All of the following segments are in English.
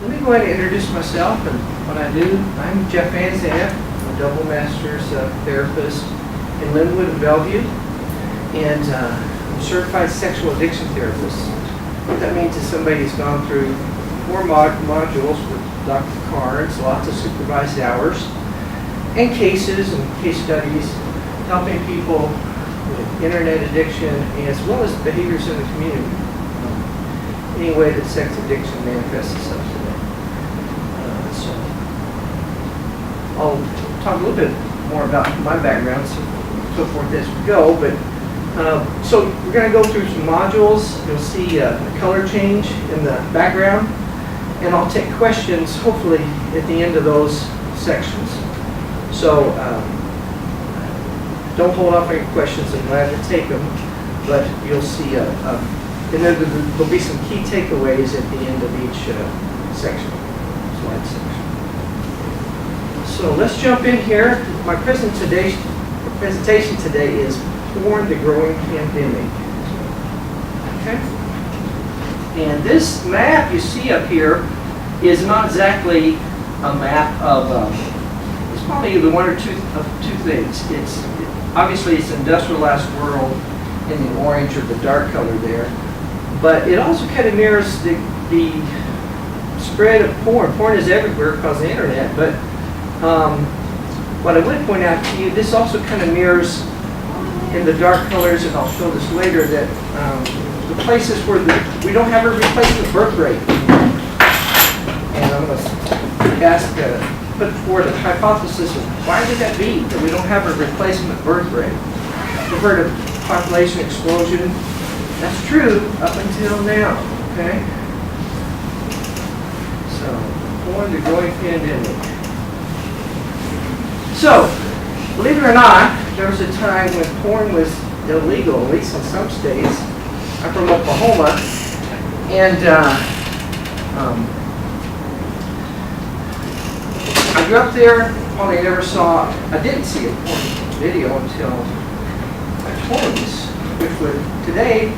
let me go ahead and introduce myself and what I do. I'm Jeff Van Zandt. I'm a double master's therapist in Linwood and Bellevue, and I'm a certified sexual addiction therapist. What that means is somebody who's gone through 4 modules with Dr. Carnes, lots of supervised hours, and cases and case studies, helping people with internet addiction as well as behaviors in the community. Any way that sex addiction manifests itself today. So I'll talk a little bit more about my background, so forth as we go. But so we're going to go through some modules. You'll see a color change in the background, and I'll take questions hopefully at the end of those sections. So don't hold off on your questions. I'm glad to take them, but you'll see and then there'll be some key takeaways at the end of each section, slide section. So let's jump in here. My presentation today is Porn, the Growing Pandemic. Okay? And this map you see up here is not exactly a map of, it's probably either one or two things. Obviously it's industrialized world in the orange or the dark color there. But it also kind of mirrors the spread of porn. Porn is everywhere because of the internet. But what I would point out to you, this also kind of mirrors in the dark colors, and I'll show this later, that the places where we don't have a replacement birth rate. And I'm going to put forward a hypothesis of why would that be that we don't have a replacement birth rate? We've heard of population explosion. That's true up until now, okay? So, porn, the growing pandemic. So, believe it or not, there was a time when porn was illegal, at least in some states. I'm from Oklahoma, and I grew up there, probably I didn't see a porn video until my 20s, which would, today,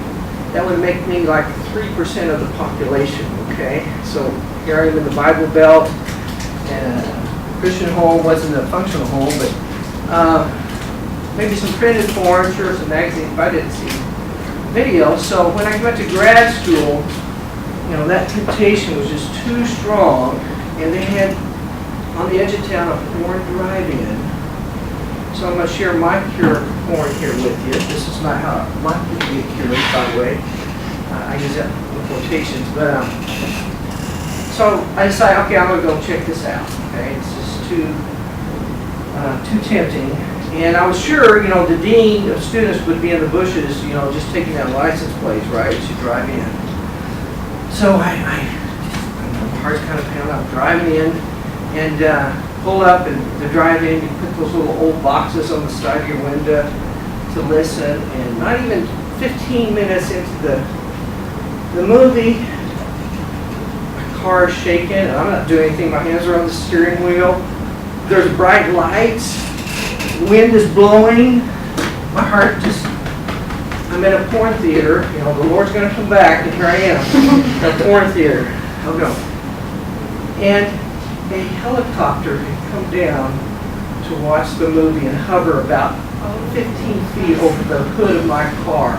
that would make me like 3% of the population, okay? So here I am in the Bible Belt, and a Christian home wasn't a functional home, but maybe some printed porn, sure, some magazines, but I didn't see video. So when I went to grad school, that temptation was just too strong, and they had on the edge of town a porn drive-in. So I'm going to share my cure porn here with you. This is not how my people get cured, by the way. I use that in quotations. But so I decided, okay, I'm going to go check this out. Okay, it's just too tempting. And I was sure, the dean of students would be in the bushes, just taking that license plates, right, as you drive in. So my heart's kind of pounding. I'm driving in, and pull up and the drive-in, you put those little old boxes on the side of your window to listen, and not even 15 minutes into the movie, my car's shaking, and I'm not doing anything, my hands are on the steering wheel, there's bright lights, wind is blowing, my heart just, I'm in a porn theater, the Lord's going to come back, and here I am, in a porn theater, I'll go. And a helicopter had come down to watch the movie and hover about 15 feet over the hood of my car.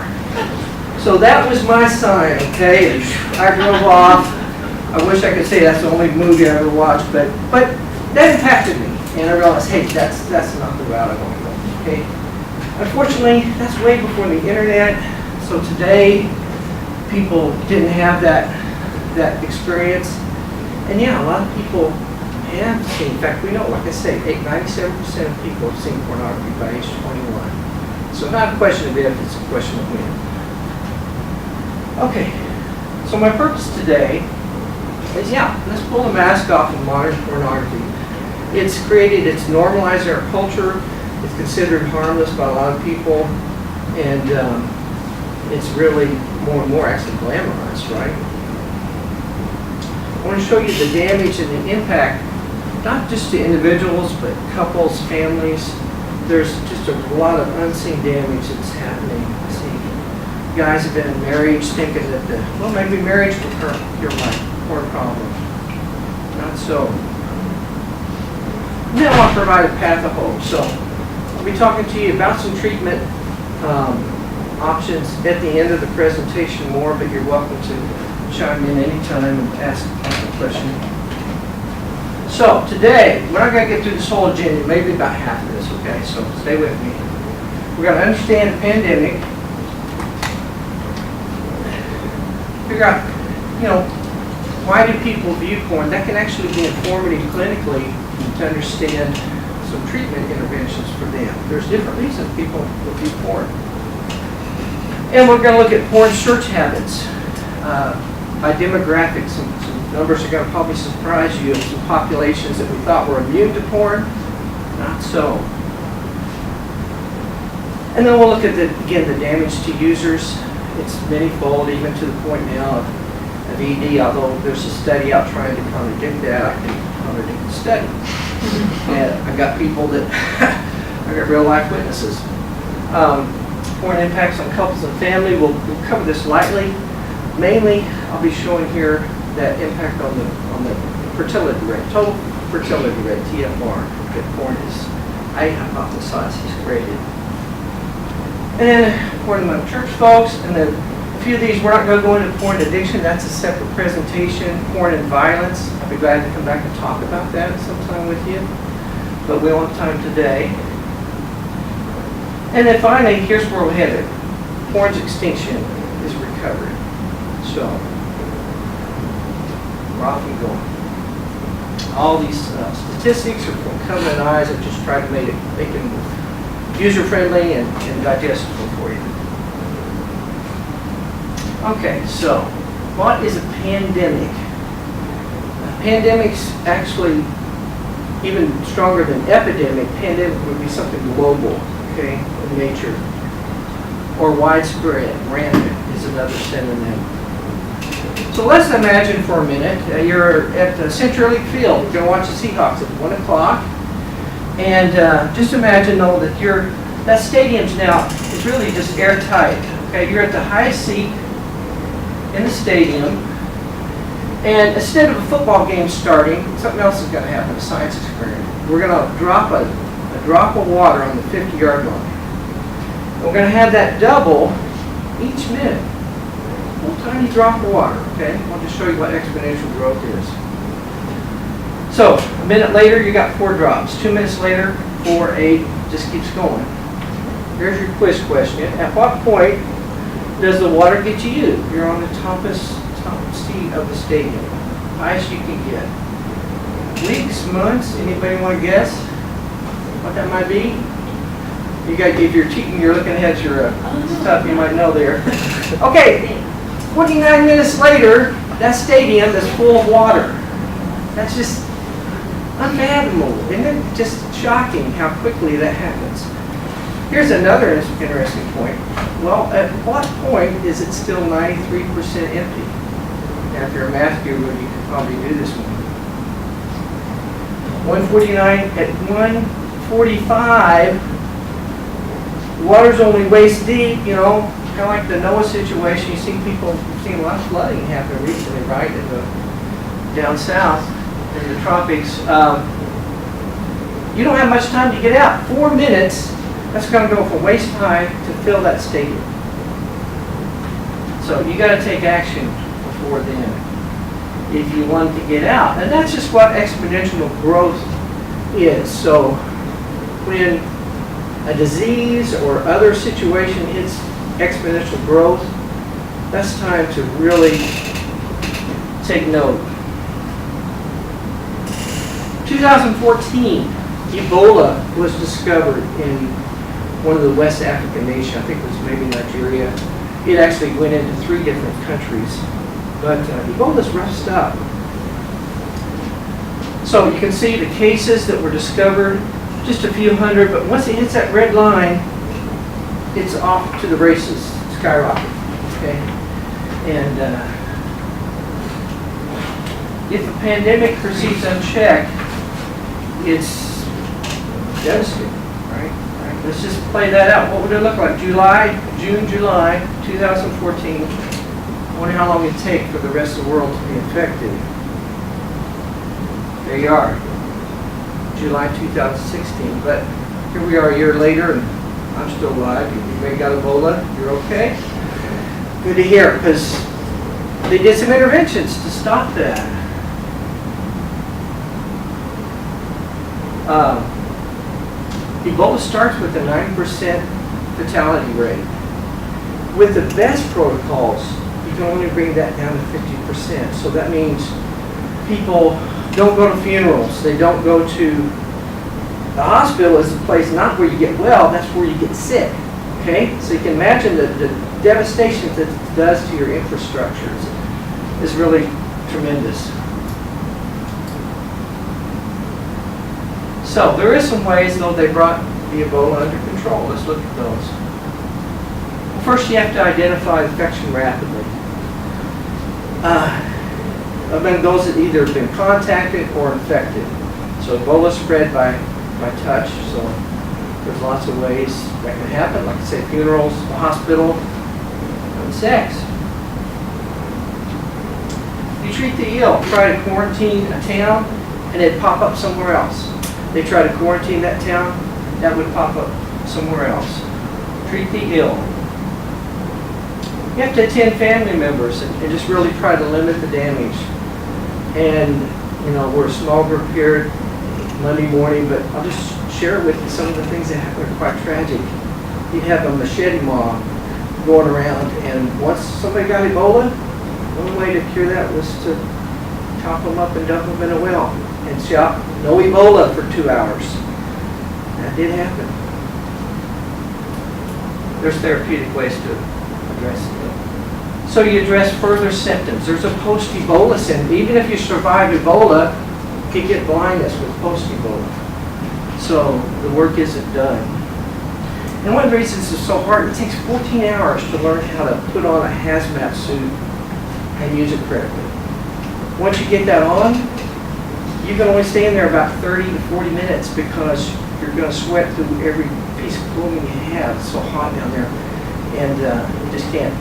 So that was my sign, okay? And I drove off. I wish I could say that's the only movie I ever watched, but that impacted me. And I realized, hey, that's not the route I want to go, okay? Unfortunately, that's way before the internet. So today, people didn't have that experience. And yeah, a lot of people have seen, in fact, we know, like I say, 97% of people have seen pornography by age 21. So not a question of if, it's a question of when. Okay, so my purpose today is, let's pull the mask off of modern pornography. It's normalized in our culture, it's considered harmless by a lot of people, and it's really more and more actually glamorized, right? I want to show you the damage and the impact, not just to individuals, but couples, families. There's just a lot of unseen damage that's happening. I see guys have been in marriage thinking that maybe marriage will cure my porn problem. So, now I'll provide a path of hope. So, I'll be talking to you about some treatment options at the end of the presentation more, but you're welcome to chime in anytime and ask a question. So, today, we're not going to get through this whole agenda, maybe about half of this, okay? So, stay with me. We're going to understand the pandemic, figure out, why do people view porn? That can actually be informative clinically to understand some treatment interventions for them. There's different reasons people will view porn. And we're going to look at porn search habits by demographics. Some numbers are going to probably surprise you of some populations that we thought were immune to porn. Not so. And then we'll look at, again, the damage to users. It's many-fold, even to the point now of ED, although there's a study out trying to contradict that. I can contradict the study. And I got people that, I got real-life witnesses. Porn impacts on couples and family. We'll cover this lightly. Mainly, I'll be showing here that impact on the fertility rate, total fertility rate, TFR, that porn is, I hypothesize, is created. And then porn among church folks, and then a few of these, we're not going to go into porn addiction, that's a separate presentation. Porn and violence, I'll be glad to come back and talk about that sometime with you, but we don't have time today. And then finally, here's where we're headed. Porn's extinction is recovery. So, we're off and going. All these statistics are from Covenant Eyes. I just tried to make them user-friendly and digestible for you. Okay, so what is a pandemic? A pandemic's actually even stronger than epidemic. Pandemic would be something global, okay, in nature. Or widespread, rampant is another synonym. So let's imagine for a minute, you're at the Central League Field. You're going to watch the Seahawks at 1 o'clock. And just imagine, though, that that stadium's now is really just airtight. Okay, you're at the highest seat in the stadium, and instead of a football game starting, something else is going to happen, a science experiment. We're going to drop a drop of water on the 50-yard line. We're going to have that double each minute. A little tiny drop of water, okay? I'll just show you what exponential growth is. So, a minute later, you got 4 drops. 2 minutes later, 4, 8, just keeps going. Here's your quiz question. At what point does the water get to you? You're on the top seat of the stadium. Highest you can get. Weeks, months, anybody want to guess what that might be? You got, if you're looking at your stuff, you might know there. Okay, 29 minutes later, that stadium is full of water. That's just unfathomable. Isn't it just shocking how quickly that happens? Here's another interesting point. Well, at what point is it still 93% empty? Now, if you're a math guru, you could probably do this one. 149 at 145, water's only waist deep, kind of like the Noah situation. You've seen a lot of flooding happen recently, right, down south in the tropics. You don't have much time to get out. 4 minutes, that's going to go from waist high to fill that stadium. So you got to take action before then if you want to get out. And that's just what exponential growth is. So when a disease or other situation hits exponential growth, that's time to really take note. 2014, Ebola was discovered in one of the West African nations. I think it was maybe Nigeria. It actually went into 3 different countries. But Ebola's rough stuff. So you can see the cases that were discovered, just a few hundred, but once it hits that red line, it's off to the races, skyrocket. Okay? And if a pandemic proceeds unchecked, it's devastating, right? Let's just play that out. What would it look like? June, July 2014. I wonder how long it'd take for the rest of the world to be infected. There you are, July 2016. But here we are a year later, and I'm still alive. You may got Ebola. You're okay. Good to hear, because they did some interventions to stop that. Ebola starts with a 90% fatality rate. With the best protocols, you can only bring that down to 50%. So that means people don't go to funerals. They don't go to the hospital. Is the place not where you get well, that's where you get sick. Okay? So you can imagine the devastation that it does to your infrastructures is really tremendous. So there is some ways, though, they brought the Ebola under control. Let's look at those. Well, first, you have to identify infection rapidly. Among those that either have been contacted or infected. So Ebola spread by touch. So there's lots of ways that can happen, like I say, funerals, the hospital, and sex. You treat the ill. Try to quarantine a town, and it'd pop up somewhere else. They try to quarantine that town, that would pop up somewhere else. Treat the ill. You have to attend family members and just really try to limit the damage. And, you know, we're a small group here Monday morning, but I'll just share with you some of the things that happen are quite tragic. You'd have a machete mob going around, and once somebody got Ebola, the only way to cure that was to chop them up and dump them in a well and shout, "No Ebola" for 2 hours. That did happen. There's therapeutic ways to address it. So you address further symptoms. There's a post-Ebola symptom. Even if you survive Ebola, you can get blindness with post-Ebola. So the work isn't done. And one of the reasons it's so hard, it takes 14 hours to learn how to put on a hazmat suit and use it correctly. Once you get that on, you can only stay in there about 30 to 40 minutes because you're going to sweat through every piece of clothing you have. It's so hot down there. And you just can't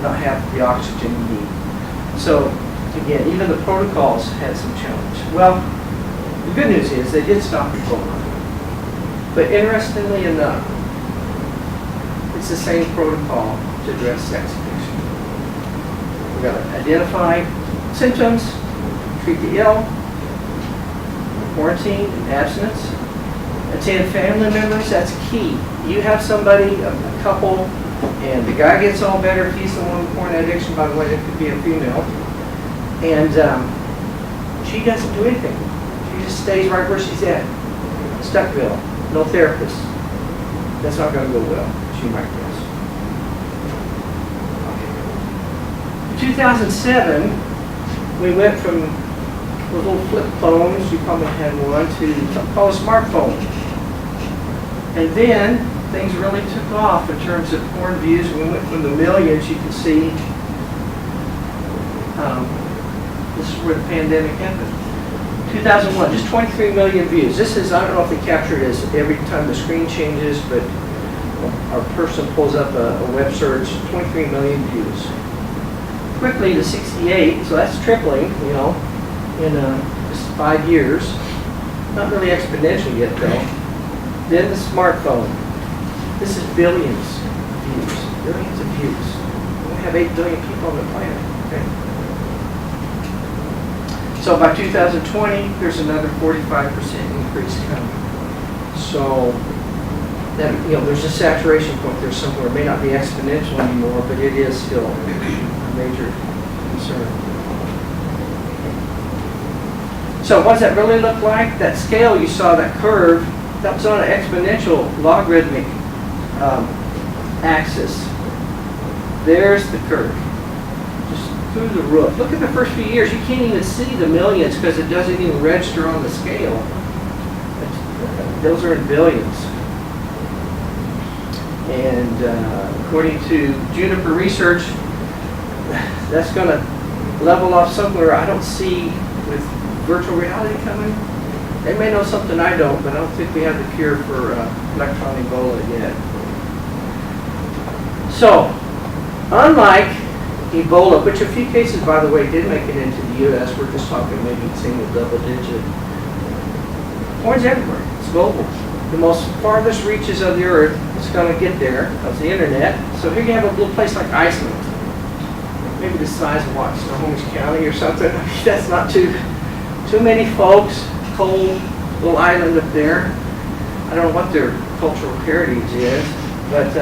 not have the oxygen you need. So, again, even the protocols had some challenge. Well, the good news is they did stop Ebola. But interestingly enough, it's the same protocol to address sex addiction. We've got to identify symptoms, treat the ill, quarantine and abstinence, attend family members. That's key. You have somebody, a couple, and the guy gets all better if he's the one with porn addiction. By the way, that could be a female. And she doesn't do anything. She just stays right where she's at. Stuckville. No therapist. That's not going to go well, she might guess. In 2007, we went from those little flip phones, you probably had one, to something called a smartphone. And then things really took off in terms of porn views. We went from the millions, you can see. This is where the pandemic happened. 2001, just 23 million views. This is, I don't know if they capture it as every time the screen changes, but our person pulls up a web search, 23 million views. Quickly to 68, so that's tripling, you know, in just 5 years. Not really exponential yet, though. Then the smartphone. This is billions of views. Billions of views. We have 8 billion people on the planet. Okay. So by 2020, there's another 45% increase coming. So that, you know, there's a saturation point there somewhere. It may not be exponential anymore, but it is still a major concern. So what does that really look like? That scale you saw, that curve, that was on an exponential logarithmic axis. There's the curve. Just through the roof. Look at the first few years. You can't even see the millions because it doesn't even register on the scale. Those are in billions. And according to Juniper Research, that's going to level off somewhere. I don't see with virtual reality coming. They may know something I don't, but I don't think we have the cure for electron Ebola yet. So, unlike Ebola, which a few cases, by the way, did make it into the U.S. We're just talking maybe single, double digit. Porn's everywhere. It's global. The most farthest reaches of the earth is going to get there of the internet. So here you have a little place like Iceland, maybe the size of what, Snohomish County or something. That's not too many folks. Cold little island up there. I don't know what their cultural heritage is, but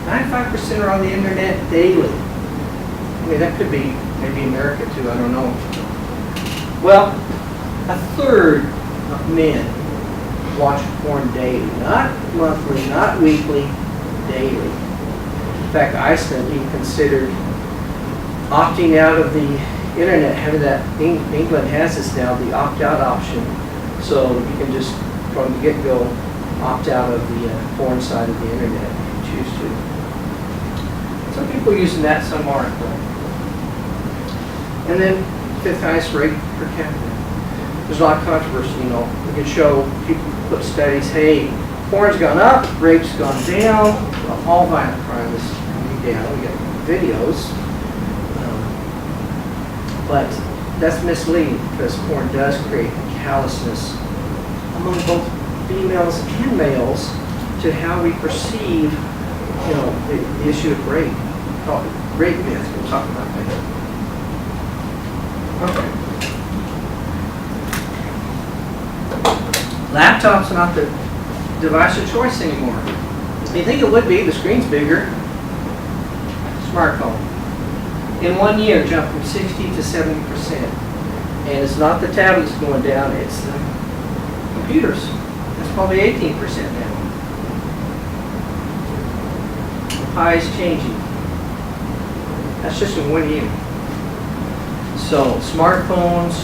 95% are on the internet daily. I mean, that could be maybe America too. I don't know. Well, a third of men watch porn daily, not monthly, not weekly, daily. In fact, Iceland even considered opting out of the internet, having that, England has this now, the opt-out option, so you can just, from the get-go, opt out of the porn side of the internet if you choose to. Some people are using that, some aren't, though. And then, fifth highest rate per capita. There's a lot of controversy, you know. We can show, people put studies, hey, porn's gone up, rape's gone down, all violent crime is coming down. We got videos. But that's misleading because porn does create callousness among both females and males to how we perceive, you know, the issue of rape. Called rape myth. We'll talk about that. Okay. Laptops are not the device of choice anymore. You think it would be, the screen's bigger. Smartphone. In 1 year, jumped from 60 to 70%. And it's not the tablets going down, it's the computers. That's probably 18% now. The pie is changing. That's just in 1 year. So smartphones,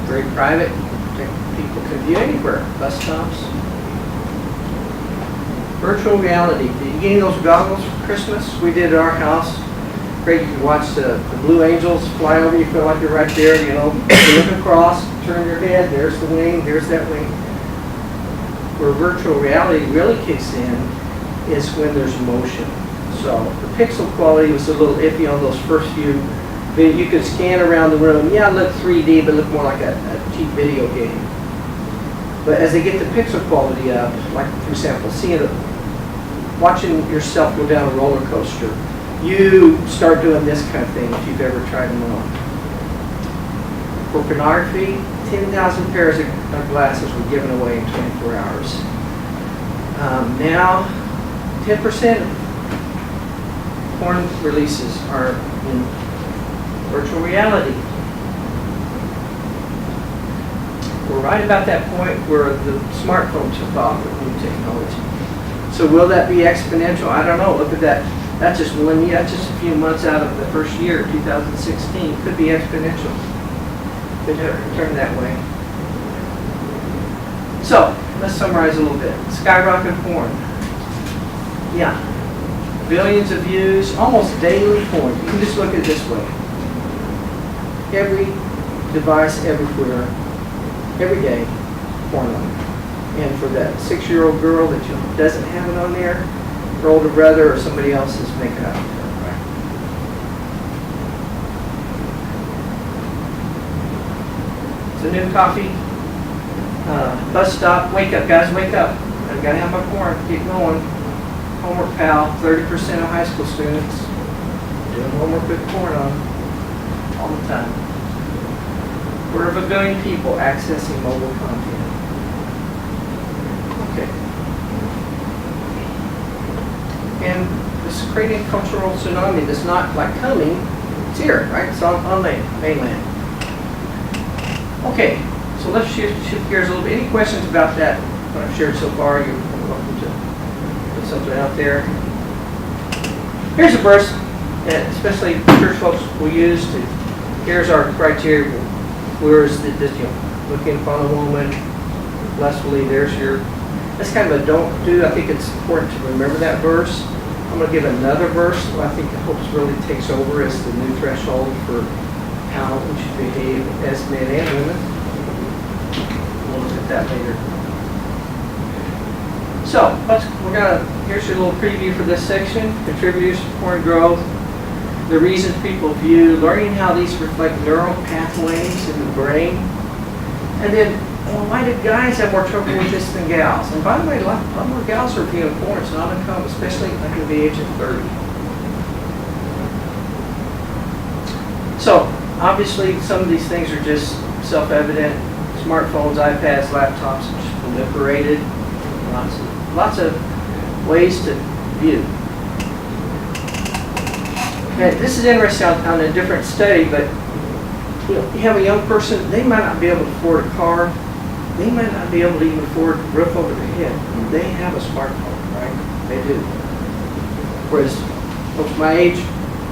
very private. People can view anywhere, bus stops. Virtual reality. Did you get those goggles for Christmas? We did at our house. Great, you can watch the Blue Angels fly over. You feel like you're right there, you know. You look across, turn your head, there's the wing, there's that wing. Where virtual reality really kicks in is when there's motion. So the pixel quality was a little iffy on those first few. You could scan around the room. Yeah, it looked 3D, but it looked more like a cheap video game. But as they get the pixel quality up, like for example, watching yourself go down a roller coaster, you start doing this kind of thing if you've ever tried them on. For pornography, 10,000 pairs of glasses were given away in 24 hours. Now, 10% of porn releases are in virtual reality. We're right about that point where the smartphone took off with new technology. So will that be exponential? I don't know. Look at that. That's just 1 year. That's just a few months out of the first year, 2016. Could be exponential. Could turn that way. So let's summarize a little bit. Skyrocket porn. Yeah. Billions of views, almost daily porn. You can just look at it this way. Every device, everywhere, every day, porn on it. And for that 6-year-old girl that doesn't have it on there, her older brother or somebody else is making out with her, right? It's a new coffee. Bus stop. Wake up, guys, wake up. I've got to have my porn. Keep going. Homework pal. 30% of high school students doing homework with porn on all the time. 250 million people accessing mobile content. Okay. And this is creating a cultural tsunami that's not like coming, it's here, right? It's on mainland. Okay, so let's shift gears a little bit. Any questions about that, what I've shared so far? You're welcome to put something out there. Here's a verse that especially church folks will use to, here's our criteria. Where is this, you know, looking upon a woman, lustfully, there's your, that's kind of a don't do. I think it's important to remember that verse. I'm going to give another verse that I think hopes really takes over as the new threshold for how we should behave as men and women. We'll look at that later. So, here's your little preview for this section. Contributors to porn growth. the reasons people view, learning how these reflect neural pathways in the brain. And then, well, why do guys have more trouble with this than gals? And by the way, a lot more gals are viewing porn. It's not uncommon, especially under the age of 30. So, obviously, some of these things are just self-evident. Smartphones, iPads, laptops have just proliferated. Lots of ways to view. Okay, this is interesting on a different study, but you have a young person, they might not be able to afford a car. They might not be able to even afford a roof over their head. They have a smartphone, right? They do. Whereas folks my age,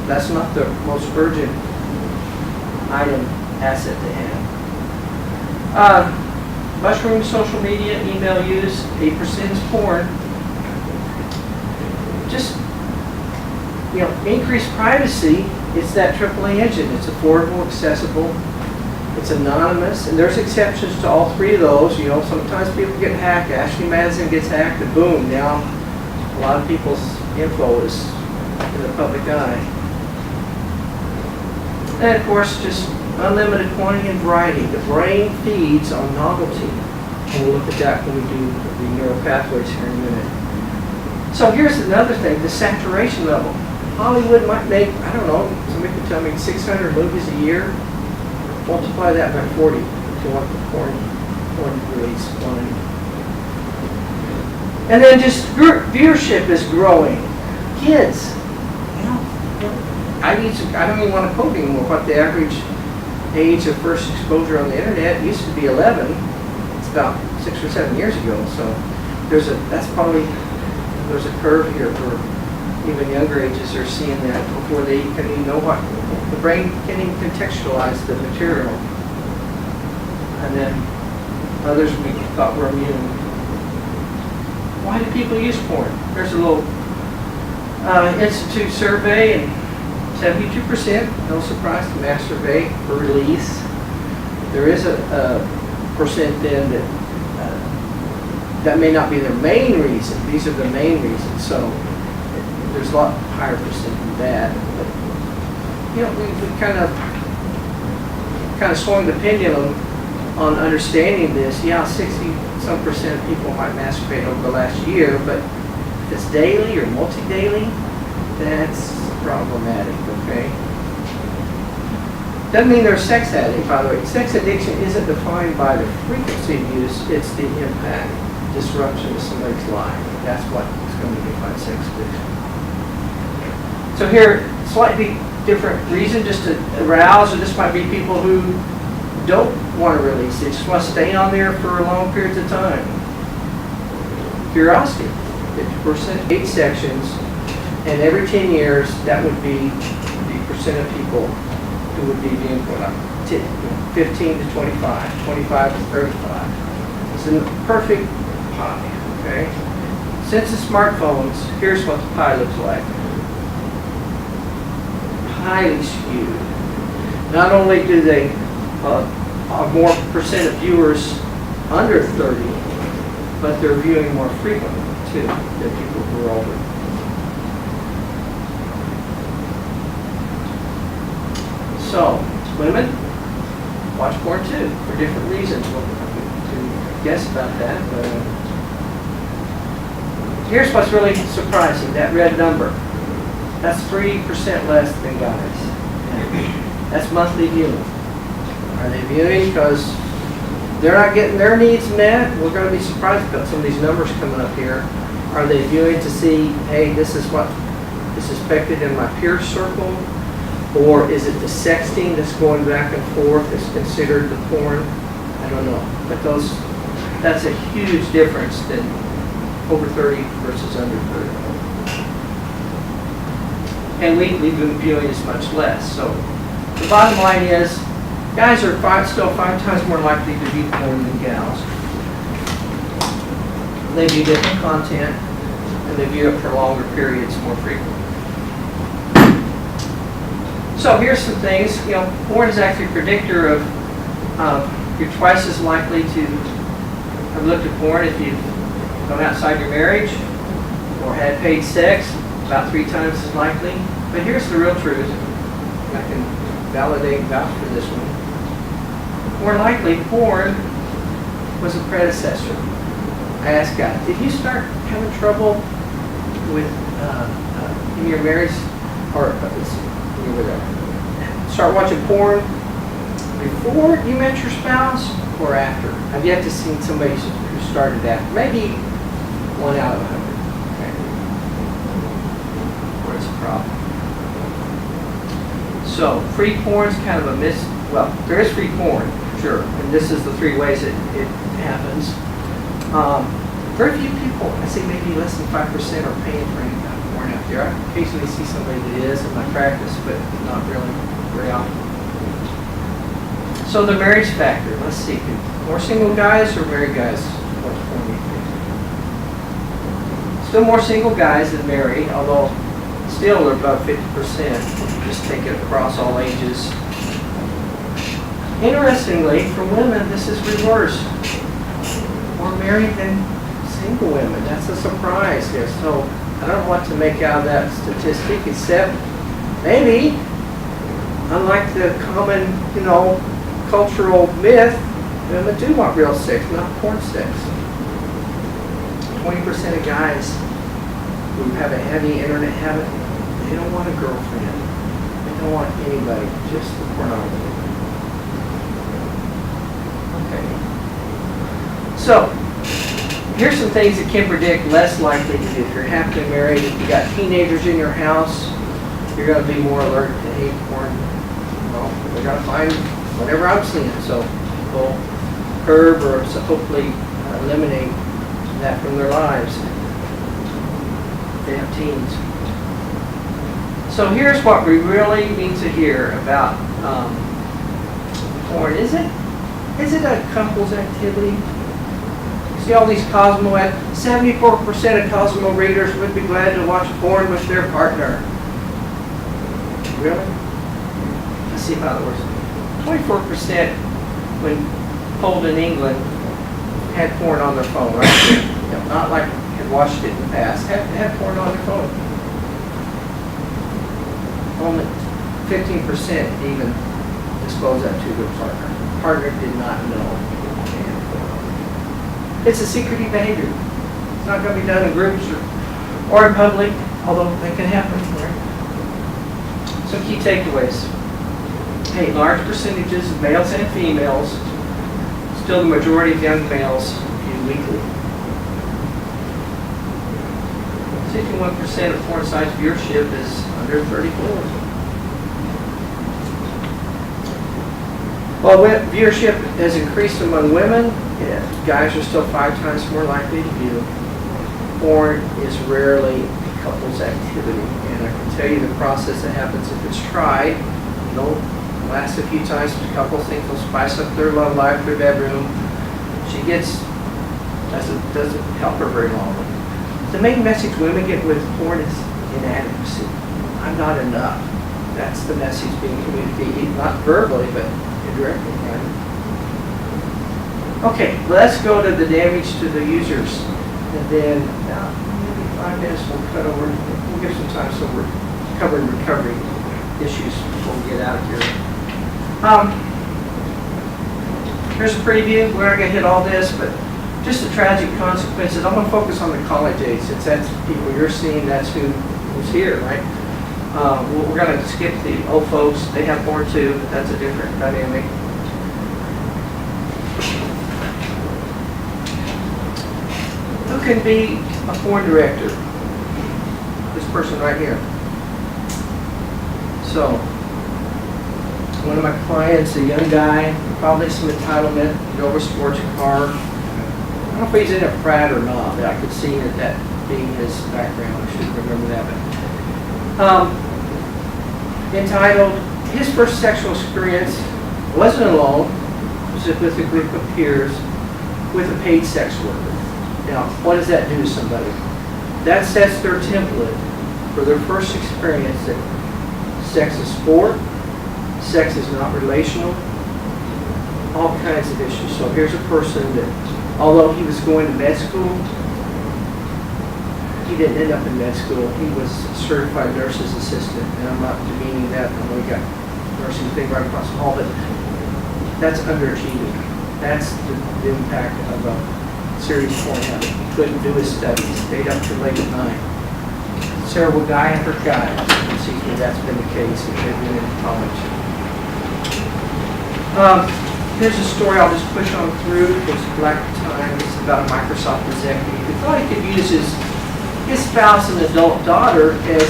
that's not the most urgent item, asset to have. Mushroom, social media, email use, 8% is porn. Just, increased privacy. It's that AAA engine. It's affordable, accessible, it's anonymous, and there's exceptions to all three of those. Sometimes people get hacked. Ashley Madison gets hacked, and boom, now a lot of people's info is in the public eye. And of course, just unlimited quantity and variety. The brain feeds on novelty. And we'll look at that when we do the neural pathways here in a minute. So here's another thing, the saturation level. Hollywood might make, I don't know, somebody could tell me 600 movies a year. Multiply that by 40 if you want the porn release quantity. And then just viewership is growing. Kids, I don't even want to quote anymore what the average age of first exposure on the internet used to be 11. It's about 6 or 7 years ago. So there's a curve here for even younger ages are seeing that before they can even know what the brain can even contextualize the material. And then others we thought were immune. Why do people use porn? There's a little institute survey, and 72%, no surprise, to masturbate for release. There is a percent then that may not be their main reason. These are the main reasons. So there's a lot higher percent than that. But, we kind of swung the pendulum on understanding this. Yeah, 60-some% of people might masturbate over the last year, but if it's daily or multi-daily, that's problematic, okay? Doesn't mean they're a sex addict, by the way. Sex addiction isn't defined by the frequency of use, it's the impact, disruption to somebody's life. That's what is going to define sex addiction. So here, slightly different reason, just to arouse, or this might be people who don't want to release. They just want to stay on there for long periods of time. Curiosity, 50%, 8 sections, and every 10 years, that would be the percent of people who would be viewing porn, 15 to 25, 25 to 35. It's a perfect pie, okay? Since the smartphones, here's what the pie looks like. Highly skewed. Not only do they have more percent of viewers under 30, but they're viewing more frequently too than people who are older. So, women watch porn too for different reasons. We'll guess about that, but here's what's really surprising: that red number. That's 3% less than guys. That's monthly viewing. Are they viewing because they're not getting their needs met? We're going to be surprised about some of these numbers coming up here. Are they viewing to see, hey, this is what is expected in my peer circle? Or is it the sexting that's going back and forth that's considered the porn? I don't know. But that's a huge difference than over 30 versus under 30. And we've been viewing as much less. So the bottom line is, guys are still 5 times more likely to view porn than gals. They view different content, and they view it for longer periods more frequently. So here's some things. Porn is actually a predictor of you're twice as likely to have looked at porn if you've gone outside your marriage or had paid sex. About 3 times as likely. But here's the real truth. I can validate and vouch for this one. More likely, porn was a predecessor. I asked God, did you start having trouble with in your marriage, or start watching porn before you met your spouse or after? I've yet to see somebody who started that. Maybe 1 out of 100. Okay. Where it's a problem. So, free porn is kind of a well, there is free porn, sure, and this is the 3 ways it happens. Very few people, I say maybe less than 5% are paying for any kind of porn out there. I occasionally see somebody that is in my practice, but not really very often. So the marriage factor, let's see, more single guys or married guys watch porn these days? Still more single guys than married, although still they're about 50%. Just take it across all ages. Interestingly, for women, this is reversed. More married than single women. That's a surprise here. So I don't know what to make out of that statistic, except maybe, unlike the common, cultural myth, women do want real sex, not porn sex. 20% of guys who have a heavy internet habit, they don't want a girlfriend. They don't want anybody, just the pornography. Okay. So, here's some things that can predict less likely to do. If you're happily married, if you got teenagers in your house, you're going to be more alert to hate porn. Well, they're going to find whatever I'm seeing. So people curb or hopefully eliminate that from their lives. They have teens. So here's what we really need to hear about porn. Is it a couple's activity? See all these Cosmo ads? 74% of Cosmo readers would be glad to watch porn with their partner. Really? Let's see how it works. 24% when polled in England had porn on their phone, right? Not like had watched it in the past. Had porn on their phone. Only 15% even disclosed that to their partner. Partner did not know. It's a secretive behavior. It's not going to be done in groups or in public, although they can happen. Right? Some key takeaways. Hey, large percentages of males and females, still the majority of young males view weekly. 61% of porn sites viewership is under 34. While viewership has increased among women, guys are still 5 times more likely to view. Porn is rarely a couple's activity, and I can tell you the process that happens if it's tried. Last a few times, a couple think they'll spice up their love life, their bedroom. She doesn't help her very long. The main message women get with porn is inadequacy. I'm not enough. That's the message being communicated, not verbally, but indirectly. Right? Okay, let's go to the damage to the users. And then, maybe 5 minutes we'll cut over. We'll give some time so we're covering recovery issues before we get out of here. Here's a preview. We're not going to hit all this, but just the tragic consequences. I'm going to focus on the college age, since that's the people you're seeing, that's who's here, right? We're going to skip the old folks. They have porn too, but that's a different dynamic. Who can be a porn director? This person right here. So, one of my clients, a young guy, probably some entitlement, drove a sports car. I don't know if he's in a frat or not, but I could see that being his background. I should remember that. But, entitled, his first sexual experience wasn't alone, it was with a group of peers with a paid sex worker. Now, what does that do to somebody? That sets their template for their first experience that sex is sport, sex is not relational, all kinds of issues. So here's a person that, although he was going to med school, he didn't end up in med school. He was a certified nurse's assistant, and I'm not demeaning that. I know he got nursing thing right across the hall, but that's underachieving. That's the impact of a serious porn habit. He couldn't do his studies, stayed up till late at night. Several guy after guy, as you can see here, that's been the case if they've been in college. Here's a story I'll just push on through because of lack of time. It's about a Microsoft executive who thought he could use his spouse and adult daughter as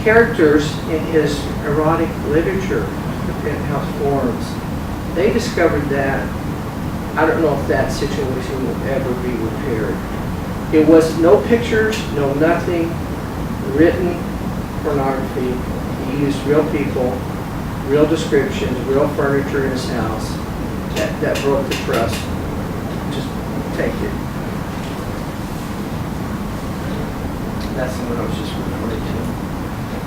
characters in his erotic literature, the penthouse forums. They discovered that. I don't know if that situation will ever be repaired. It was no pictures, no nothing, written pornography. He used real people, real descriptions, real furniture in his house. That broke the trust. Just take it. That's the one I was just referring to.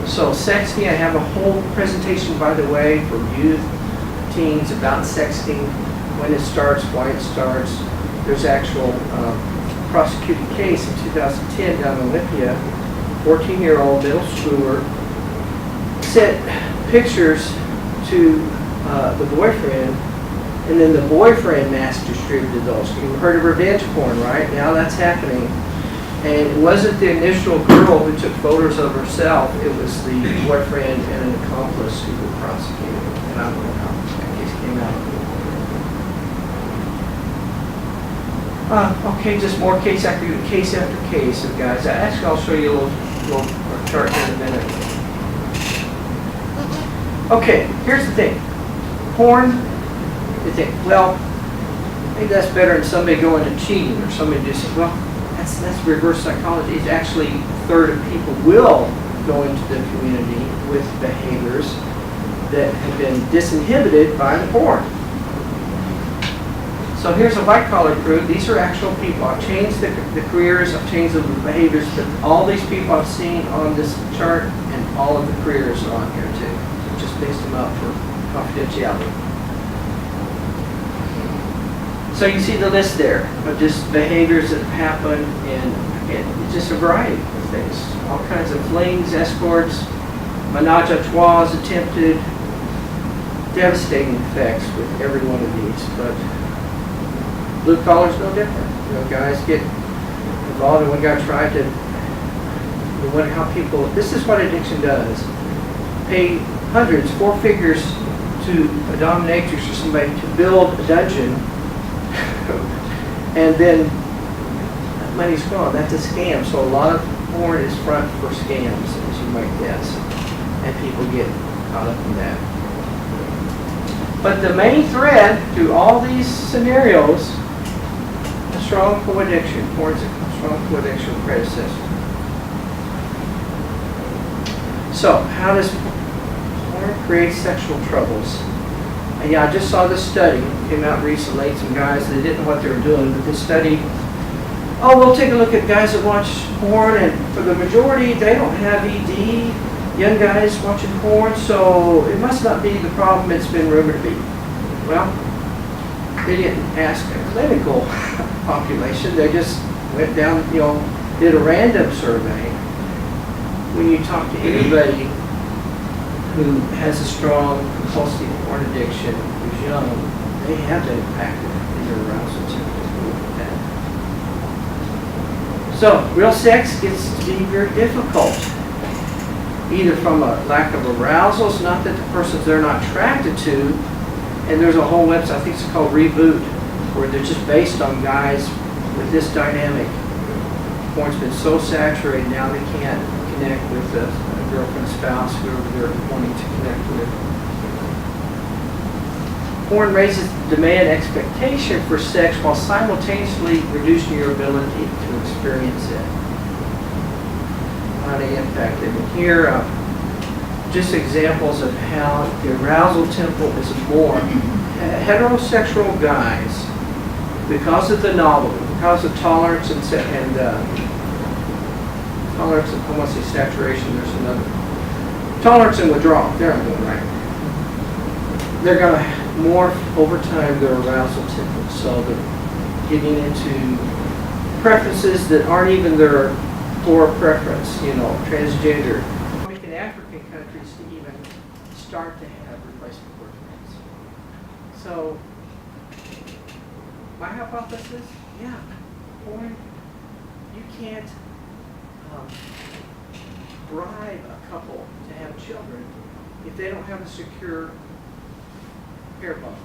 So sexting, I have a whole presentation, by the way, for youth, teens about sexting, when it starts, why it starts. There's actual prosecuted case in 2010 down in Olympia. 14-year-old middle schooler sent pictures to the boyfriend, and then the boyfriend mass distributed those. You've heard of revenge porn, right? Now that's happening. And it wasn't the initial girl who took photos of herself, it was the boyfriend and an accomplice who were prosecuted. And I don't know how that case came out. Okay, just more case after case of guys. Actually, I'll show you a little chart here in a minute. Okay, here's the thing. Porn, you think, well, maybe that's better than somebody going to cheating or somebody just, well, that's reverse psychology. It's actually a third of people will go into the community with behaviors that have been disinhibited by the porn. So here's a white-collar crew. These are actual people. I've changed the careers, I've changed the behaviors, but all these people I've seen on this chart and all of the careers are on here too. Just mixed them up for confidentiality. So you see the list there of just behaviors that happen and just a variety of things. All kinds of flings, escorts, menage a trois attempted, devastating effects with every one of these. But blue collar's no different. You know, guys get involved, and one guy tried to, you wonder how people, this is what addiction does. Pay hundreds, four figures to a dominatrix or somebody to build a dungeon, and then that money's gone. That's a scam. So a lot of porn is front for scams, as you might guess, and people get caught up in that. But the main thread through all these scenarios, a strong co-addiction. Porn's a strong co-addiction predecessor. So how does porn create sexual troubles? And yeah, I just saw this study, came out recently, some guys, they didn't know what they were doing, but this study, we'll take a look at guys that watch porn, and for the majority, they don't have ED, young guys watching porn, so it must not be the problem it's been rumored to be. Well, they didn't ask a clinical population, they just went down, did a random survey. When you talk to anybody who has a strong compulsive porn addiction, who's young, they have been impacted in their arousal with that. So, real sex gets to be very difficult. Either from a lack of arousal, it's not that the person's they're not attracted to, and there's a whole website, I think it's called Reboot, where they're just based on guys with this dynamic. Porn's been so saturated now they can't connect with a girlfriend, spouse, whoever they're wanting to connect with. Porn raises demand expectation for sex while simultaneously reducing your ability to experience it. How they impact it. And here, just examples of how the arousal tempo is more. Heterosexual guys, because of the novelty, because of tolerance and tolerance and, I want to say saturation, there's another. Tolerance and withdrawal, there I'm going right. They're going to morph over time their arousal tempo. So they're getting into preferences that aren't even their for preference, transgender. In African countries to even start to have replacement birth rates. So, my hypothesis, yeah, porn, you can't bribe a couple to have children if they don't have a secure pair bond.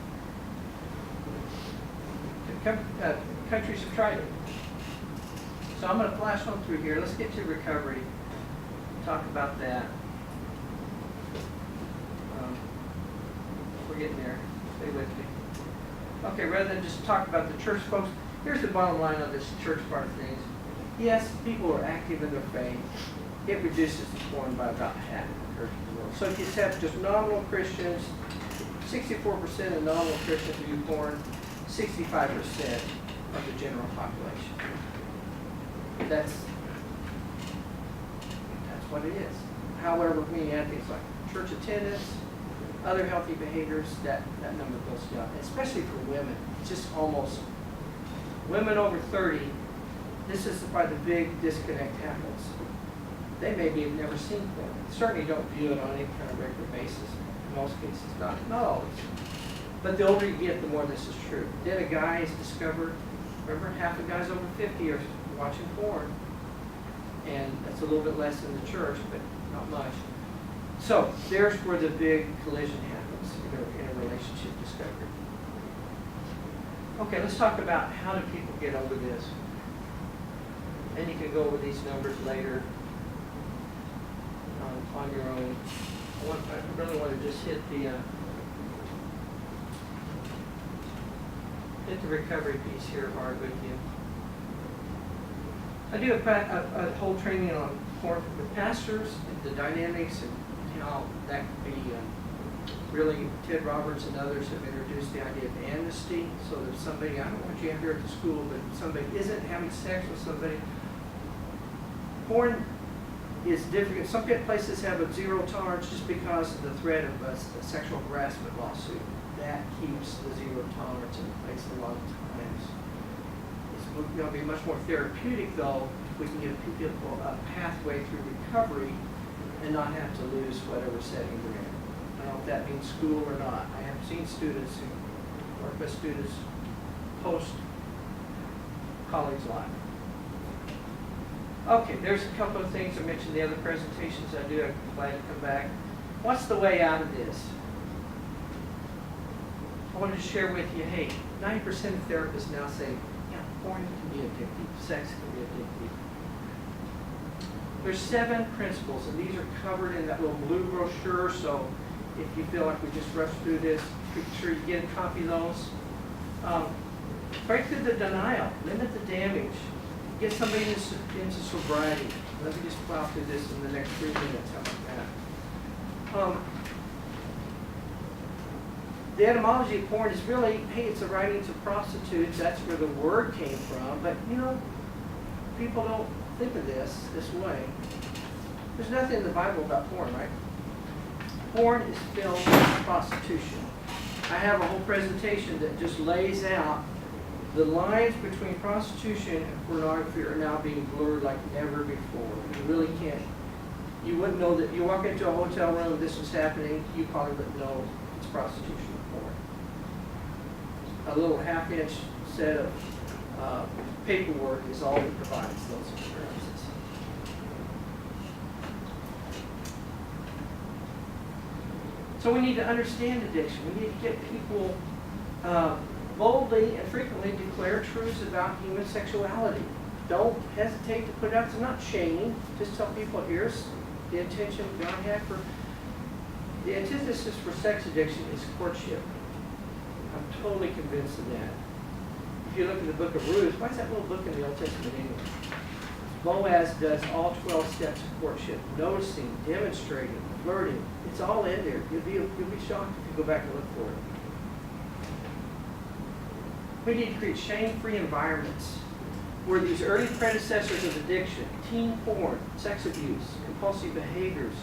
Countries have tried it. So I'm going to flash on through here. Let's get to recovery. Talk about that. We're getting there. Stay with me. Okay, rather than just talk about the church folks, here's the bottom line on this church part of things. Yes, people are active in their faith. It reduces the porn by about half in the church of the world. So if you have just nominal Christians, 64% of nominal Christians view porn, 65% of the general population. That's what it is. However, when you add things like church attendance, other healthy behaviors, that number goes down, especially for women. It's just almost, women over 30, this is why the big disconnect happens. They maybe have never seen porn. Certainly don't view it on any kind of regular basis. In most cases, not always. But the older you get, the more this is true. Then a guy is discovered, remember, half the guys over 50 are watching porn. And that's a little bit less in the church, but not much. So there's where the big collision happens in a relationship discovery. Okay, let's talk about how do people get over this. And you can go over these numbers later on your own. I really want to just hit the recovery piece here hard with you. I do a whole training on porn with pastors, the dynamics, and how that could be really. Ted Roberts and others have introduced the idea of amnesty, so that somebody, I don't want you here at the school, but somebody isn't having sex with somebody. Porn is difficult. Some places have a zero tolerance just because of the threat of a sexual harassment lawsuit. That keeps the zero tolerance in place a lot of times. It's going to be much more therapeutic, though, if we can give people a pathway through recovery and not have to lose whatever setting they're in. I don't know if that means school or not. I have seen students who work with students post-college life. Okay, there's a couple of things I mentioned in the other presentations I do. I'm glad to come back. What's the way out of this? I wanted to share with you, hey, 90% of therapists now say, yeah, porn can be addictive, sex can be addictive. There's 7 principles, and these are covered in that little blue brochure, so if you feel like we just rushed through this, make sure you get a copy of those. Break through the denial, limit the damage, get somebody into sobriety. Let me just plow through this in the next 3 minutes, how about that? The etymology of porn is really, hey, it's the writings of prostitutes. That's where the word came from. But, people don't think of this way. There's nothing in the Bible about porn, right? Porn is filled with prostitution. I have a whole presentation that just lays out the lines between prostitution and pornography are now being blurred like never before. You really can't. You wouldn't know that. You walk into a hotel room, this was happening, you probably wouldn't know it's prostitution or porn. A little half-inch set of paperwork is all that provides those experiences. So we need to understand addiction. We need to get people boldly and frequently declare truths about human sexuality. Don't hesitate to put it out. It's not shaming. Just tell people, here's the intention God had for. The antithesis for sex addiction is courtship. I'm totally convinced of that. If you look at the book of Ruth, why is that little book in the Old Testament anyway? Boaz does all 12 steps of courtship, noticing, demonstrating, flirting. It's all in there. You'll be shocked if you go back and look for it. We need to create shame-free environments where these early predecessors of addiction, teen porn, sex abuse, compulsive behaviors,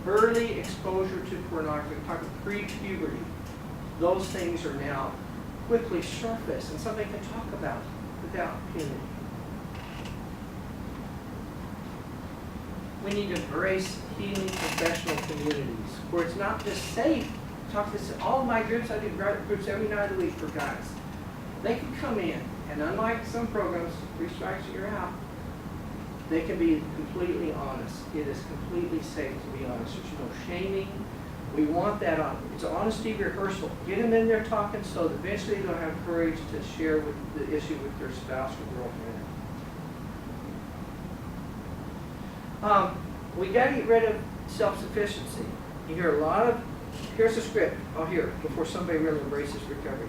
early exposure to pornography, we're talking pre-puberty, those things are now quickly surface and something can talk about without impunity. We need to embrace healing professional communities where it's not just safe. Talk to all of my groups. I do groups every night of the week for guys. They can come in, and unlike some programs, 3 strikes you're out, they can be completely honest. It is completely safe to be honest. There's no shaming. We want that on. It's an honesty rehearsal. Get them in there talking so that eventually they'll have courage to share with the issue with their spouse or girlfriend. We got to get rid of self-sufficiency. You hear a lot of, here's the script. I'll hear it before somebody really embraces recovery.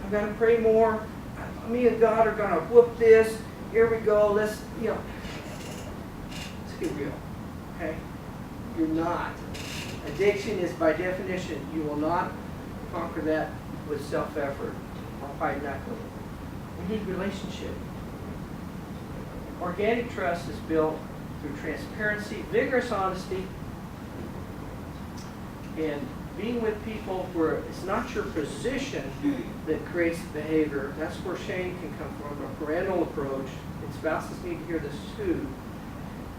I've got to pray more. Me and God are going to whoop this. Here we go. Let's get real. Okay? You're not. Addiction is by definition, you will not conquer that with self-effort or white knuckling. We need relationship. Organic trust is built through transparency, vigorous honesty, and being with people where it's not your position that creates the behavior. That's where shame can come from, a parental approach. And spouses need to hear this too.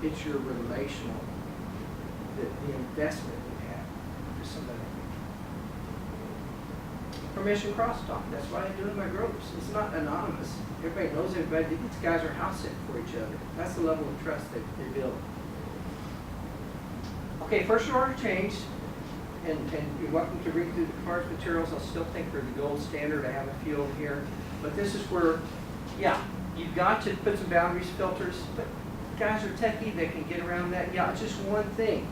It's your relational, the investment you have for somebody. Permission crosstalk. That's what I do in my groups. It's not anonymous. Everybody knows everybody. These guys are house sitting for each other. That's the level of trust they build. Okay, first order change. And you're welcome to read through the cards materials. I still think they're the gold standard. I have a few over here. But this is where, yeah, you've got to put some boundaries, filters. But guys are techie. They can get around that. Yeah, it's just one thing.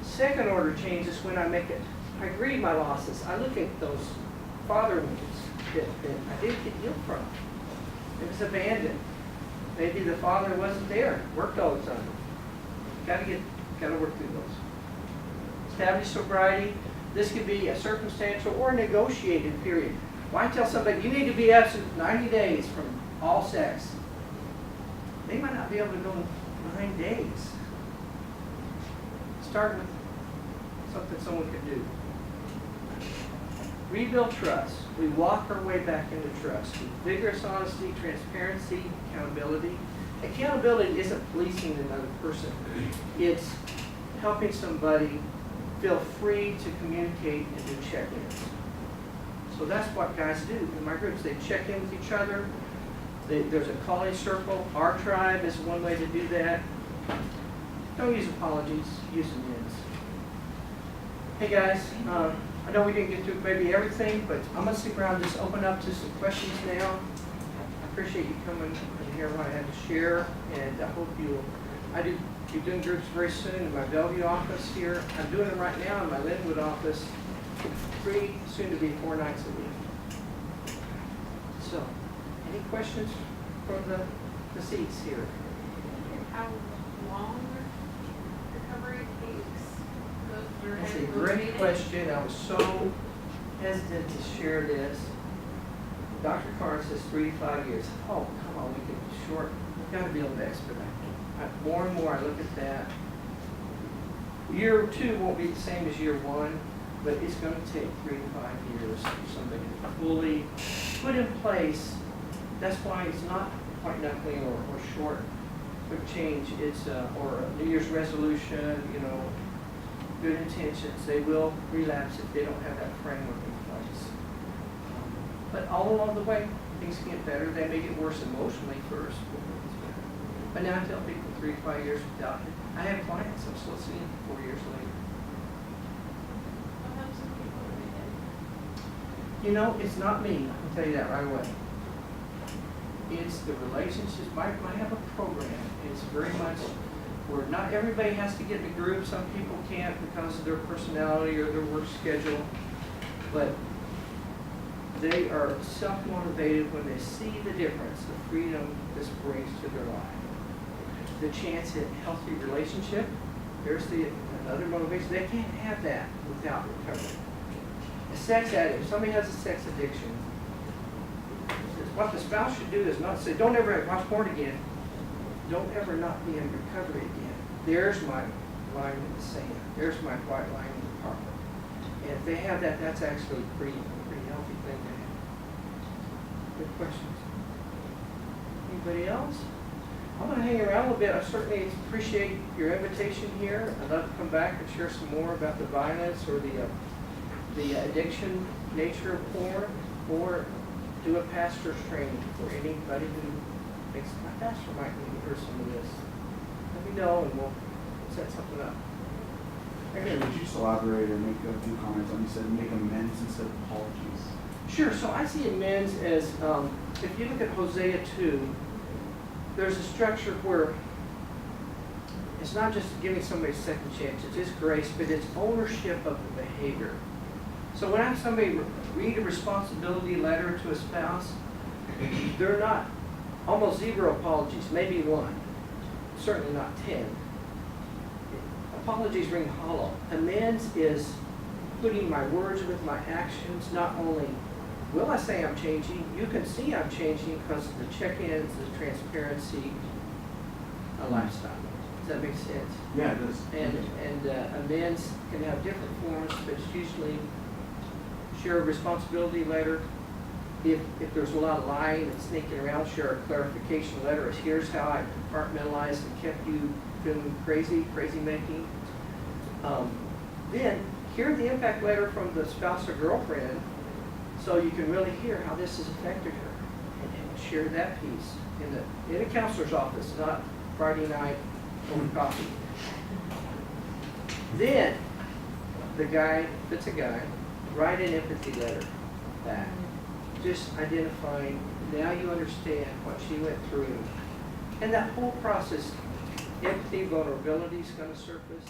Second order change is when I make it. I grieve my losses. I look at those father wounds that I didn't get healed from. It was abandoned. Maybe the father wasn't there. Worked all the time. Got to work through those. Establish sobriety. This could be a circumstantial or a negotiated period. Why tell somebody you need to be absent 90 days from all sex? They might not be able to go 9 days. Start with something someone could do. Rebuild trust. We walk our way back into trust with vigorous honesty, transparency, accountability. Accountability isn't policing another person. It's helping somebody feel free to communicate and do check-ins. So that's what guys do in my groups. They check in with each other. There's a calling circle. Our tribe is one way to do that. Don't use apologies, use amends. Hey guys, I know we didn't get through maybe everything, but I'm going to stick around and just open up to some questions now. I appreciate you coming and hearing what I had to share, and I hope you'll be doing groups very soon in my Bellevue office here. I'm doing them right now in my Linwood office, 3, soon to be 4 nights a week. So, any questions from the seats here? How long recovery takes? That's a great question. I was so hesitant to share this. Dr. Carr says 3 to 5 years. Oh, come on, we can be short. We've got to be able to expedite. More and more I look at that. Year 2 won't be the same as year 1, but it's going to take 3 to 5 years for somebody to fully put in place. That's why it's not white knuckling or short quick change. It's or a New Year's resolution, good intentions. They will relapse if they don't have that framework in place. But all along the way, things can get better. They may get worse emotionally first. But now I tell people 3 to 5 years without it. I have clients I'm still seeing 4 years later. What happens if people are dead? It's not me. I can tell you that right away. It's the relationships. I have a program. It's very much where not everybody has to get in a group. Some people can't because of their personality or their work schedule. But they are self-motivated when they see the difference, the freedom this brings to their life. The chance at healthy relationship, there's another motivation. They can't have that without recovery. A sex addict, if somebody has a sex addiction, what the spouse should do is not say, don't ever watch porn again. Don't ever not be in recovery again. There's my line in the sand. There's my white line in the carpet. And if they have that, that's actually a pretty healthy thing to have. Good questions. Anybody else? I'm gonna hang around a little bit. I certainly appreciate your invitation here. I'd love to come back and share some more about the violence or the addiction nature of porn, or do a pastor's training for anybody who thinks my pastor might need to hear some of this. Let me know and we'll set something up. Actually, would you just elaborate or make a few comments on, you said make amends instead of apologies? Sure, so I see amends as, if you look at Hosea 2, there's a structure where it's not just giving somebody a second chance, it's just grace, but it's ownership of the behavior. So when I have somebody read a responsibility letter to a spouse, they're not, almost zero apologies, maybe one, certainly not 10. Apologies ring hollow. Amends is putting my words with my actions. Not only will I say I'm changing, you can see I'm changing because of the check-ins, the transparency, a lifestyle. Does that make sense? Yeah, it does. And amends can have different forms, but it's usually share a responsibility letter. If there's a lot of lying and sneaking around, share a clarification letter. Here's how I compartmentalized and kept you feeling crazy making. Then hear the impact letter from the spouse or girlfriend, so you can really hear how this has affected her, and share that piece in a counselor's office, not Friday night over coffee. Then the guy, if it's a guy, write an empathy letter back. Just identifying, now you understand what she went through. And that whole process, empathy, vulnerability is going to surface.